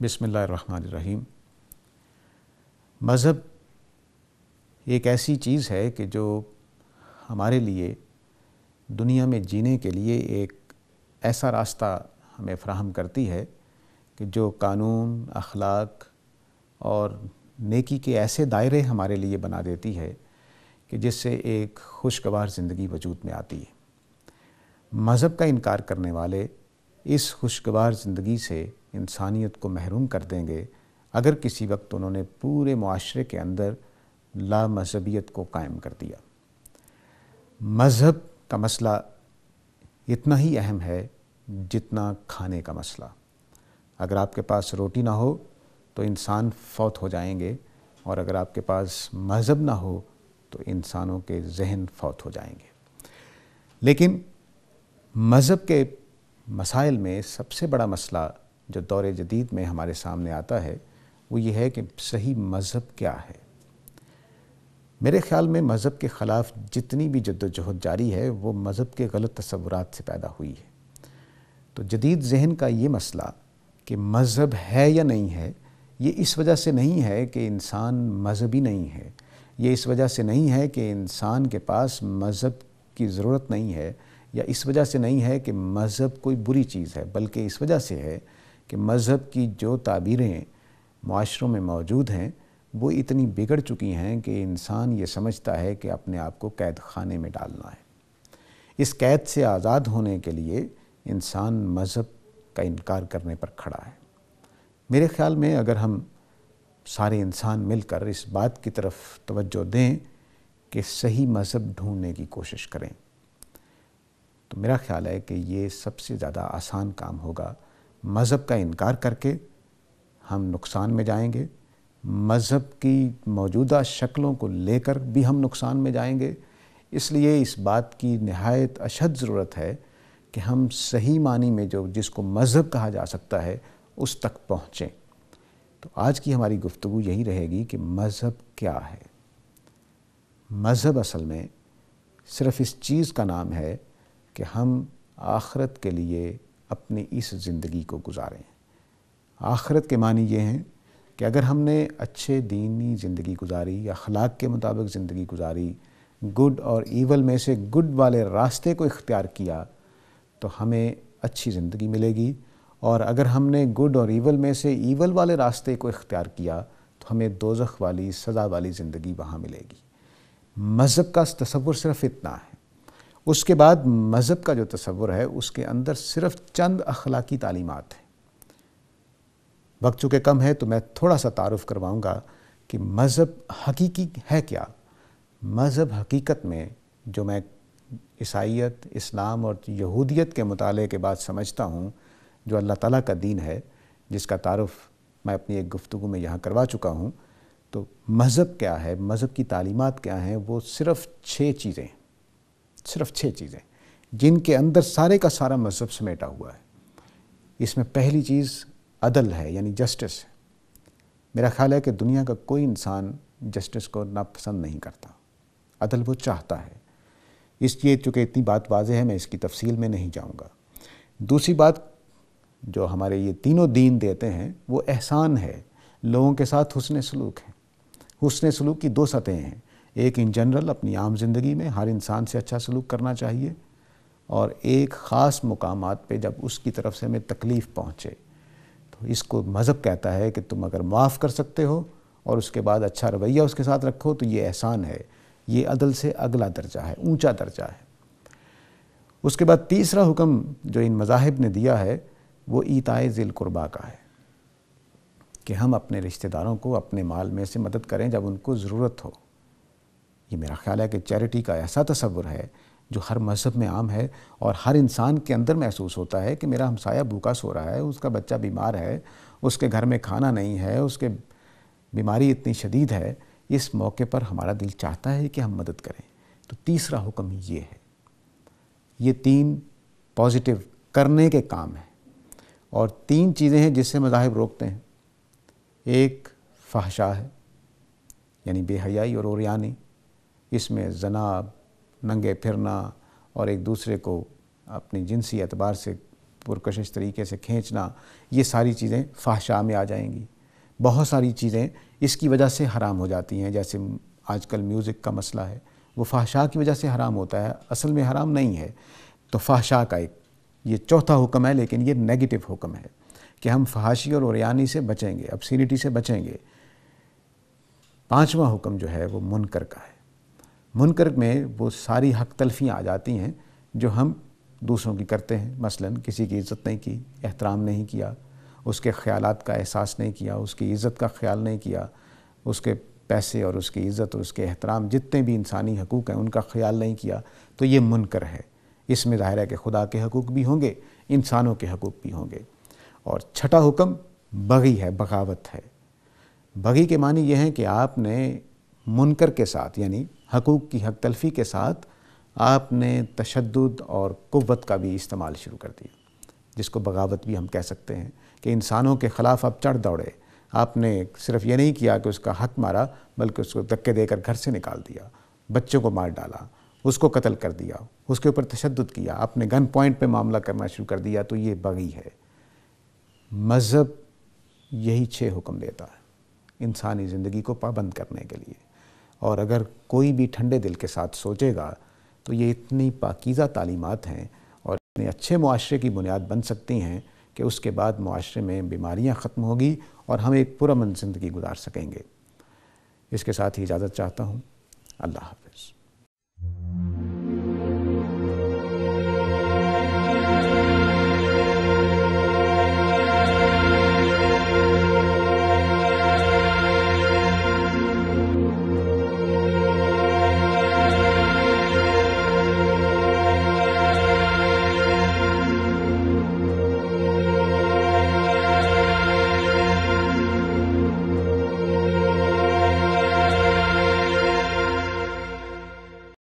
بسم اللہ الرحمن الرحیم۔ مذہب ایک ایسی چیز ہے کہ جو ہمارے لیے دنیا میں جینے کے لیے ایک ایسا راستہ ہمیں فراہم کرتی ہے کہ جو قانون، اخلاق اور نیکی کے ایسے دائرے ہمارے لیے بنا دیتی ہے کہ جس سے ایک خوشگوار زندگی وجود میں آتی ہے۔ مذہب کا انکار کرنے والے اس خوشگوار زندگی سے انسانیت کو محروم کر دیں گے اگر کسی وقت انہوں نے پورے معاشرے کے اندر لا مذہبیت کو قائم کر دیا۔ مذہب کا مسئلہ اتنا ہی اہم ہے جتنا کھانے کا مسئلہ۔ اگر آپ کے پاس روٹی نہ ہو تو انسان فوت ہو جائیں گے، اور اگر آپ کے پاس مذہب نہ ہو تو انسانوں کے ذہن فوت ہو جائیں گے۔ لیکن مذہب کے مسائل میں سب سے بڑا مسئلہ جو دور جدید میں ہمارے سامنے آتا ہے وہ یہ ہے کہ صحیح مذہب کیا ہے۔ میرے خیال میں مذہب کے خلاف جتنی بھی جد و جہد جاری ہے وہ مذہب کے غلط تصورات سے پیدا ہوئی ہے۔ تو جدید ذہن کا یہ مسئلہ کہ مذہب ہے یا نہیں ہے، یہ اس وجہ سے نہیں ہے کہ انسان مذہبی نہیں ہے، یہ اس وجہ سے نہیں ہے کہ انسان کے پاس مذہب کی ضرورت نہیں ہے، یا اس وجہ سے نہیں ہے کہ مذہب کوئی بری چیز ہے، بلکہ اس وجہ سے ہے کہ مذہب کی جو تعبیریں معاشروں میں موجود ہیں وہ اتنی بگڑ چکی ہیں کہ انسان یہ سمجھتا ہے کہ اپنے آپ کو قید خانے میں ڈالنا ہے۔ اس قید سے آزاد ہونے کے لیے انسان مذہب کا انکار کرنے پر کھڑا ہے۔ میرے خیال میں اگر ہم سارے انسان مل کر اس بات کی طرف توجہ دیں کہ صحیح مذہب ڈھونڈنے کی کوشش کریں تو میرا خیال ہے کہ یہ سب سے زیادہ آسان کام ہوگا۔ مذہب کا انکار کر کے ہم نقصان میں جائیں گے، مذہب کی موجودہ شکلوں کو لے کر بھی ہم نقصان میں جائیں گے۔ اس لیے اس بات کی نہایت اشد ضرورت ہے کہ ہم صحیح معنی میں جس کو مذہب کہا جا سکتا ہے اس تک پہنچیں۔ تو آج کی ہماری گفتگو یہی رہے گی کہ مذہب کیا ہے۔ مذہب اصل میں صرف اس چیز کا نام ہے کہ ہم آخرت کے لیے اپنی اس زندگی کو گزاریں۔ آخرت کے معنی یہ ہیں کہ اگر ہم نے اچھے دینی زندگی گزاری، اخلاق کے مطابق زندگی گزاری، گڈ اور ایول میں سے گڈ والے راستے کو اختیار کیا تو ہمیں اچھی زندگی ملے گی، اور اگر ہم نے گڈ اور ایول میں سے ایول والے راستے کو اختیار کیا تو ہمیں دوزخ والی سزا والی زندگی وہاں ملے گی۔ مذہب کا تصور صرف اتنا ہے۔ اس کے بعد مذہب کا جو تصور ہے اس کے اندر صرف چند اخلاقی تعلیمات ہیں۔ وقت چونکہ کم ہے تو میں تھوڑا سا تعارف کرواؤں گا کہ مذہب حقیقی ہے کیا۔ مذہب حقیقت میں جو میں عیسائیت، اسلام اور یہودیت کے مطالعے کے بعد سمجھتا ہوں، جو اللہ تعالیٰ کا دین ہے، جس کا تعارف میں اپنی ایک گفتگو میں یہاں کروا چکا ہوں، تو مذہب کیا ہے، مذہب کی تعلیمات کیا ہیں، وہ صرف 6 چیزیں، صرف 6 چیزیں جن کے اندر سارے کا سارا مذہب سمیٹا ہوا ہے۔ اس میں پہلی چیز عدل ہے، یعنی جسٹس ہے۔ میرا خیال ہے کہ دنیا کا کوئی انسان جسٹس کو ناپسند نہیں کرتا، عدل وہ چاہتا ہے۔ اس لیے چونکہ اتنی بات واضح ہے میں اس کی تفصیل میں نہیں جاؤں گا۔ دوسری بات جو ہمارے یہ تینوں دین دیتے ہیں وہ احسان ہے، لوگوں کے ساتھ حسن سلوک ہے۔ حسن سلوک کی 2 سطحیں ہیں، ایک ان جنرل اپنی عام زندگی میں ہر انسان سے اچھا سلوک کرنا چاہیے، اور ایک خاص مقامات پہ جب اس کی طرف سے ہمیں تکلیف پہنچے تو اس کو مذہب کہتا ہے کہ تم اگر معاف کر سکتے ہو اور اس کے بعد اچھا رویہ اس کے ساتھ رکھو تو یہ احسان ہے، یہ عدل سے اگلا درجہ ہے، اونچا درجہ ہے۔ اس کے بعد تیسرا حکم جو ان مذاہب نے دیا ہے وہ ایتائے ذی القربیٰ کا ہے کہ ہم اپنے رشتہ داروں کو اپنے مال میں سے مدد کریں جب ان کو ضرورت ہو۔ یہ میرا خیال ہے کہ چیریٹی کا ایسا تصور ہے جو ہر مذہب میں عام ہے، اور ہر انسان کے اندر محسوس ہوتا ہے کہ میرا ہمسایہ بھوکا سو رہا ہے، اس کا بچہ بیمار ہے، اس کے گھر میں کھانا نہیں ہے، اس کے بیماری اتنی شدید ہے، اس موقع پر ہمارا دل چاہتا ہے کہ ہم مدد کریں۔ تو تیسرا حکم یہ ہے۔ یہ 3 پازیٹیو کرنے کے کام ہیں، اور 3 چیزیں ہیں جس سے مذاہب روکتے ہیں۔ ایک فحشا ہے، یعنی بے حیائی اور عریانی، اس میں زنا، ننگے پھرنا اور ایک دوسرے کو اپنی جنسی اعتبار سے پرکشش طریقے سے کھینچنا، یہ ساری چیزیں فحشاء میں آ جائیں گی۔ بہت ساری چیزیں اس کی وجہ سے حرام ہو جاتی ہیں، جیسے آج کل میوزک کا مسئلہ ہے، وہ فحشاء کی وجہ سے حرام ہوتا ہے، اصل میں حرام نہیں ہے۔ تو فحشاء کا ایک یہ چوتھا حکم ہے، لیکن یہ نیگیٹو حکم ہے کہ ہم فحاشی اور عریانی سے بچیں گے، ابسینٹی سے بچیں گے۔ پانچواں حکم جو ہے وہ منکر کا ہے۔ منکر میں وہ ساری حق تلفیاں آ جاتی ہیں جو ہم دوسروں کی کرتے ہیں، مثلا کسی کی عزت نہیں کی، احترام نہیں کیا، اس کے خیالات کا احساس نہیں کیا، اس کی عزت کا خیال نہیں کیا، اس کے پیسے اور اس کی عزت اور اس کے احترام جتنے بھی انسانی حقوق ہیں ان کا خیال نہیں کیا، تو یہ منکر ہے۔ اس میں ظاہر ہے کہ خدا کے حقوق بھی ہوں گے، انسانوں کے حقوق بھی ہوں گے۔ اور چھٹا حکم بغی ہے، بغاوت ہے۔ بغی کے معنی یہ ہیں کہ آپ نے منکر کے ساتھ یعنی حقوق کی حق تلفی کے ساتھ آپ نے تشدد اور قوت کا بھی استعمال شروع کر دیا، جس کو بغاوت بھی ہم کہہ سکتے ہیں، کہ انسانوں کے خلاف آپ چڑھ دوڑے۔ آپ نے صرف یہ نہیں کیا کہ اس کا حق مارا، بلکہ اس کو دھکے دے کر گھر سے نکال دیا، بچوں کو مار ڈالا، اس کو قتل کر دیا، اس کے اوپر تشدد کیا، آپ نے گن پوائنٹ پہ معاملہ کرنا شروع کر دیا، تو یہ بغی ہے۔ مذہب یہی 6 حکم دیتا ہے انسانی زندگی کو پابند کرنے کے لیے، اور اگر کوئی بھی ٹھنڈے دل کے ساتھ سوچے گا تو یہ اتنی پاکیزہ تعلیمات ہیں اور اتنے اچھے معاشرے کی بنیاد بن سکتی ہیں کہ اس کے بعد معاشرے میں بیماریاں ختم ہوگی اور ہم ایک پرامن زندگی گزار سکیں گے۔ اس کے ساتھ ہی اجازت چاہتا ہوں۔ اللہ حافظ۔